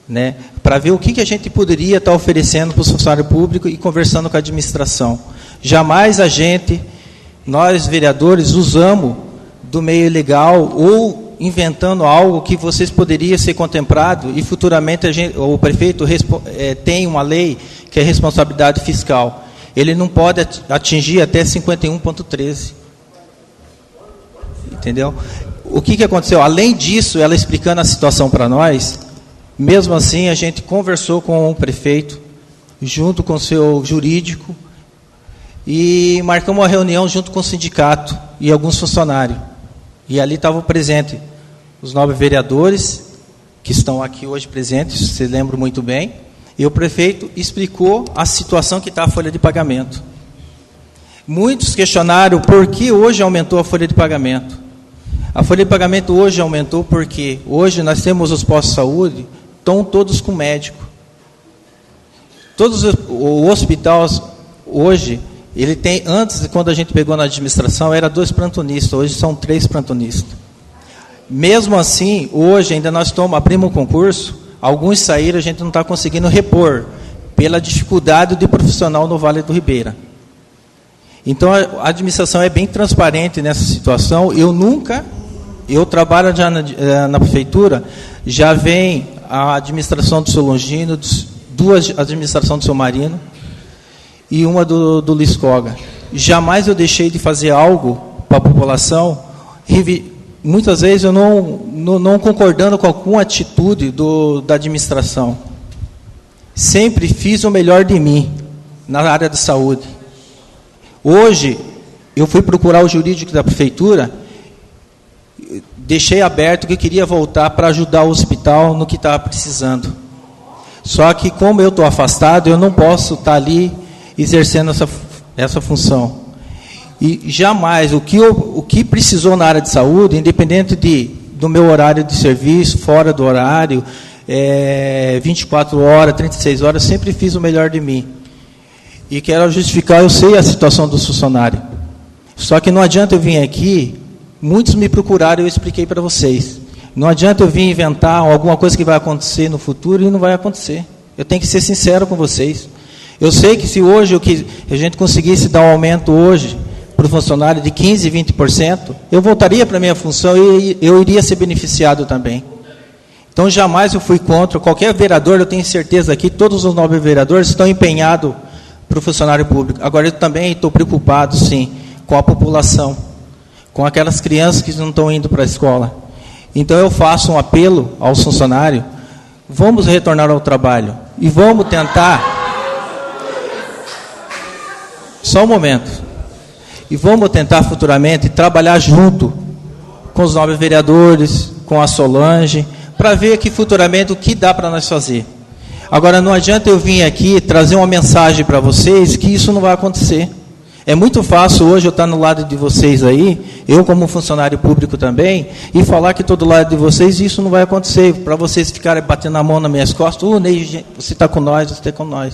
né, para ver o que a gente poderia estar oferecendo para o funcionário público e conversando com a administração. Jamais nós vereadores, usamos do meio ilegal ou inventando algo que vocês poderiam ser contemplado e futuramente o prefeito tem uma lei que é responsabilidade fiscal. Ele não pode atingir até 51,13. Entendeu? O que aconteceu? Além disso, ela explicando a situação para nós, mesmo assim, a gente conversou com o prefeito, junto com o seu jurídico, e marcamos uma reunião junto com o sindicato e alguns funcionários. E ali estavam presentes os nobres vereadores, que estão aqui hoje presentes, se lembram muito bem, e o prefeito explicou a situação que está a folha de pagamento. Muitos questionaram por que hoje aumentou a folha de pagamento. A folha de pagamento hoje aumentou porque hoje nós temos os postos de saúde, estão todos com médico. O hospital hoje, ele tem, antes, quando a gente pegou na administração, era 2 plantonistas, hoje são 3 plantonistas. Mesmo assim, hoje ainda nós abrimos um concurso, alguns saíram, a gente não está conseguindo repor, pela dificuldade de profissional no Vale do Ribeira. Então, a administração é bem transparente nessa situação. Eu trabalho já na prefeitura, já vem a administração do seu Longino, 2 administrações do seu Marino, e uma do Liscoga. Jamais eu deixei de fazer algo para a população, muitas vezes eu não concordando com alguma atitude da administração. Sempre fiz o melhor de mim na área de saúde. Hoje, eu fui procurar o jurídico da prefeitura, deixei aberto que eu queria voltar para ajudar o hospital no que estava precisando. Só que, como eu estou afastado, eu não posso estar ali exercendo essa função. E jamais, o que precisou na área de saúde, independente do meu horário de serviço, fora do horário, 24 horas, 36 horas, sempre fiz o melhor de mim. E quero justificar, eu sei a situação do funcionário. Só que não adianta eu vir aqui, muitos me procuraram e eu expliquei para vocês. Não adianta eu vir inventar alguma coisa que vai acontecer no futuro e não vai acontecer. Eu tenho que ser sincero com vocês. Eu sei que se hoje a gente conseguisse dar um aumento hoje para o funcionário de 15%, 20%, eu voltaria para a minha função e eu iria ser beneficiado também. Então, jamais eu fui contra. Qualquer vereador, eu tenho certeza aqui, todos os 9 vereadores estão empenhados para o funcionário público. Agora, eu também estou preocupado, sim, com a população, com aquelas crianças que não estão indo para a escola. Então, eu faço um apelo aos funcionários, vamos retornar ao trabalho e vamos tentar... Só um momento. E vamos tentar futuramente trabalhar junto com os 9 vereadores, com a Solange, para ver aqui futuramente o que dá para nós fazer. Agora, não adianta eu vir aqui trazer uma mensagem para vocês que isso não vai acontecer. É muito fácil hoje eu estar no lado de vocês aí, eu como funcionário público também, e falar que estou do lado de vocês e isso não vai acontecer, para vocês ficarem batendo a mão nas minhas costas, Ney, você está com nós, você está com nós.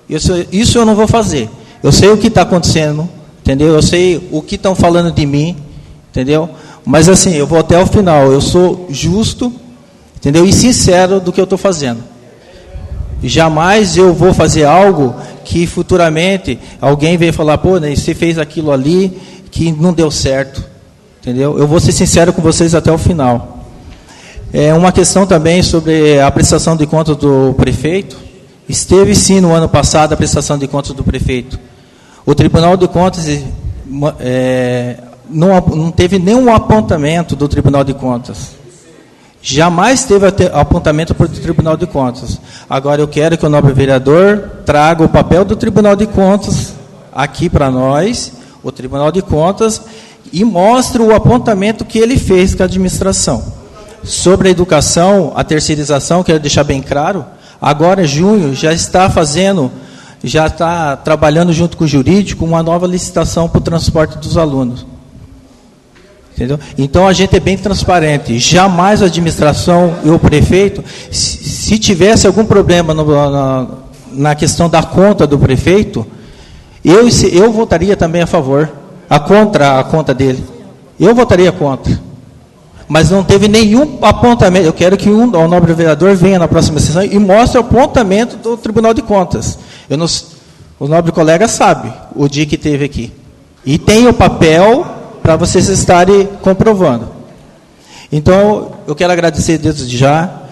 Isso eu não vou fazer. Eu sei o que está acontecendo, entendeu? Eu sei o que estão falando de mim, entendeu? Mas assim, eu vou até o final, eu sou justo, entendeu? E sincero do que eu estou fazendo. Jamais eu vou fazer algo que futuramente alguém venha falar, pô, né, você fez aquilo ali que não deu certo, entendeu? Eu vou ser sincero com vocês até o final. Uma questão também sobre a prestação de contas do prefeito. Esteve sim no ano passado a prestação de contas do prefeito. O Tribunal de Contas não teve nenhum apontamento do Tribunal de Contas. Jamais teve apontamento para o Tribunal de Contas. Agora eu quero que o nobre vereador traga o papel do Tribunal de Contas aqui para nós, o Tribunal de Contas, e mostre o apontamento que ele fez com a administração. Sobre a educação, a terceirização, quero deixar bem claro, agora, junho, já está trabalhando junto com o jurídico uma nova licitação para o transporte dos alunos. Entendeu? Então, a gente é bem transparente. Jamais a administração e o prefeito, se tivesse algum problema na questão da conta do prefeito, eu votaria também a favor, contra a conta dele. Eu votaria contra. Mas não teve nenhum apontamento. Eu quero que o nobre vereador venha na próxima sessão e mostre o apontamento do Tribunal de Contas. O nobre colega sabe o dia que teve aqui. E tem o papel para vocês estarem comprovando. Então, eu quero agradecer desde já.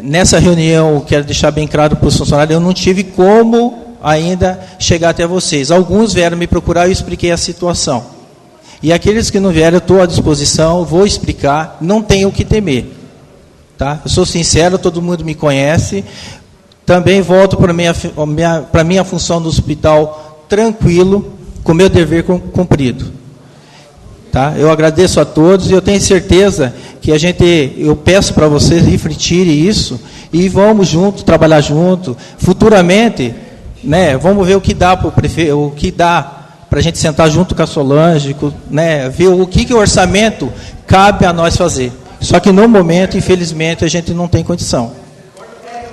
Nessa reunião, quero deixar bem claro para os funcionários, eu não tive como ainda chegar até vocês. Alguns vieram me procurar e eu expliquei a situação. E aqueles que não vieram, eu estou à disposição, vou explicar, não tenho o que temer. Tá? Eu sou sincero, todo mundo me conhece. Também volto para a minha função no hospital tranquilo, com meu dever cumprido. Tá? Eu agradeço a todos e eu tenho certeza que eu peço para vocês refletirem isso e vamos juntos, trabalhar junto. Futuramente, né, vamos ver o que dá para o prefeito, o que dá para a gente sentar junto com a Solange, né, ver o que o orçamento cabe a nós fazer. Só que no momento, infelizmente, a gente não tem condição.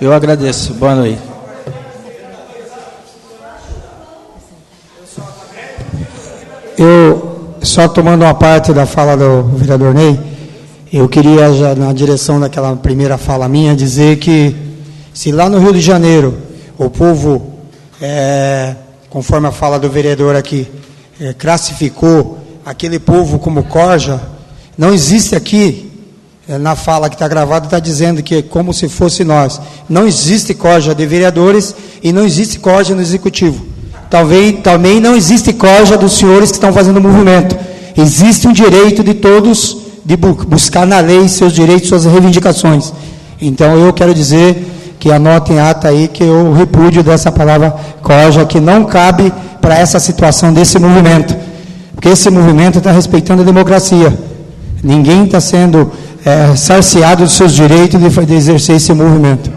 Eu agradeço. Boa noite. Eu, só tomando uma parte da fala do vereador Ney, eu queria, já na direção daquela primeira fala minha, dizer que se lá no Rio de Janeiro o povo, conforme a fala do vereador aqui, classificou aquele povo como corja, não existe aqui, na fala que está gravada, está dizendo que é como se fosse nós. Não existe corja de vereadores e não existe corja no executivo. Também não existe corja dos senhores que estão fazendo o movimento. Existe um direito de todos de buscar na lei seus direitos, suas reivindicações. Então, eu quero dizer que anotem em ata aí que eu repúdio dessa palavra corja, que não cabe para essa situação desse movimento. Porque esse movimento está respeitando a democracia. Ninguém está sendo cerceado dos seus direitos de exercer esse movimento.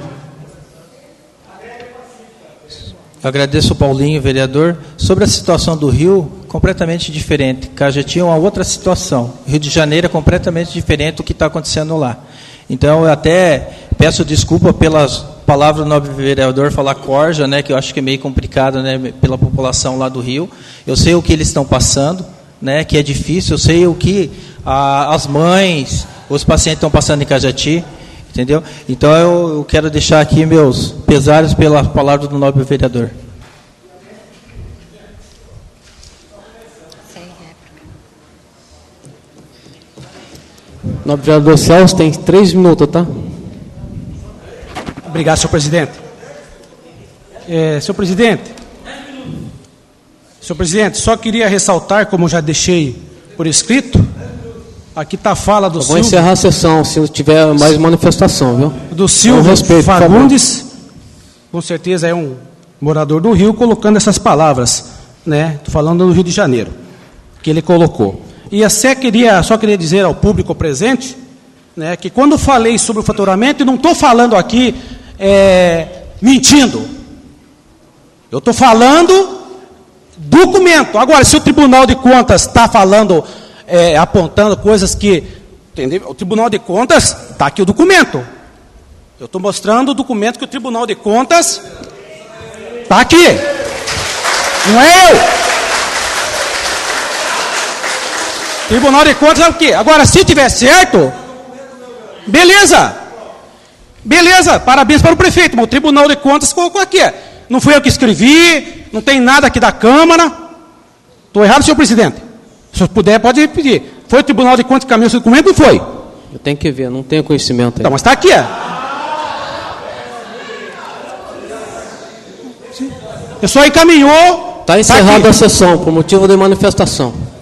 Eu agradeço o Paulinho, vereador. Sobre a situação do Rio, completamente diferente. Cajati é uma outra situação. Rio de Janeiro é completamente diferente do que está acontecendo lá. Então, eu até peço desculpa pelas palavras do nobre vereador falar corja, né, que eu acho que é meio complicado, né, pela população lá do Rio. Eu sei o que eles estão passando, né, que é difícil. Eu sei o que as mães, os pacientes estão passando em Cajati. Entendeu? Então eu quero deixar aqui meus pesares pela palavra do nobre vereador. Nobre vereador Celso, tem 3 minutos, tá? Obrigado, senhor presidente. Senhor presidente, só queria ressaltar, como já deixei por escrito, aqui está a fala do Silvio. Vou encerrar a sessão, se tiver mais manifestação, viu? Do Silvio respeito, Fagundes, com certeza é um morador do Rio, colocando essas palavras, né? Estou falando do Rio de Janeiro, que ele colocou. E só queria dizer ao público presente, né, que quando falei sobre o faturamento, e não estou falando aqui mentindo. Eu estou falando documento. Agora, se o Tribunal de Contas está falando, apontando coisas que... Entendeu? O Tribunal de Contas, está aqui o documento. Eu estou mostrando o documento que o Tribunal de Contas... Está aqui. Não é eu. Tribunal de Contas é o quê? Agora, se tiver certo, beleza. Beleza, parabéns para o prefeito, mas o Tribunal de Contas colocou aqui. Não fui eu que escrevi, não tem nada aqui da Câmara. Estou errado, senhor presidente? Se puder, pode pedir. Foi o Tribunal de Contas que caminhou esse documento ou não foi? Eu tenho que ver, não tenho conhecimento aí. Tá, mas está aqui, O pessoal encaminhou. Está encerrada a sessão, por motivo de manifestação.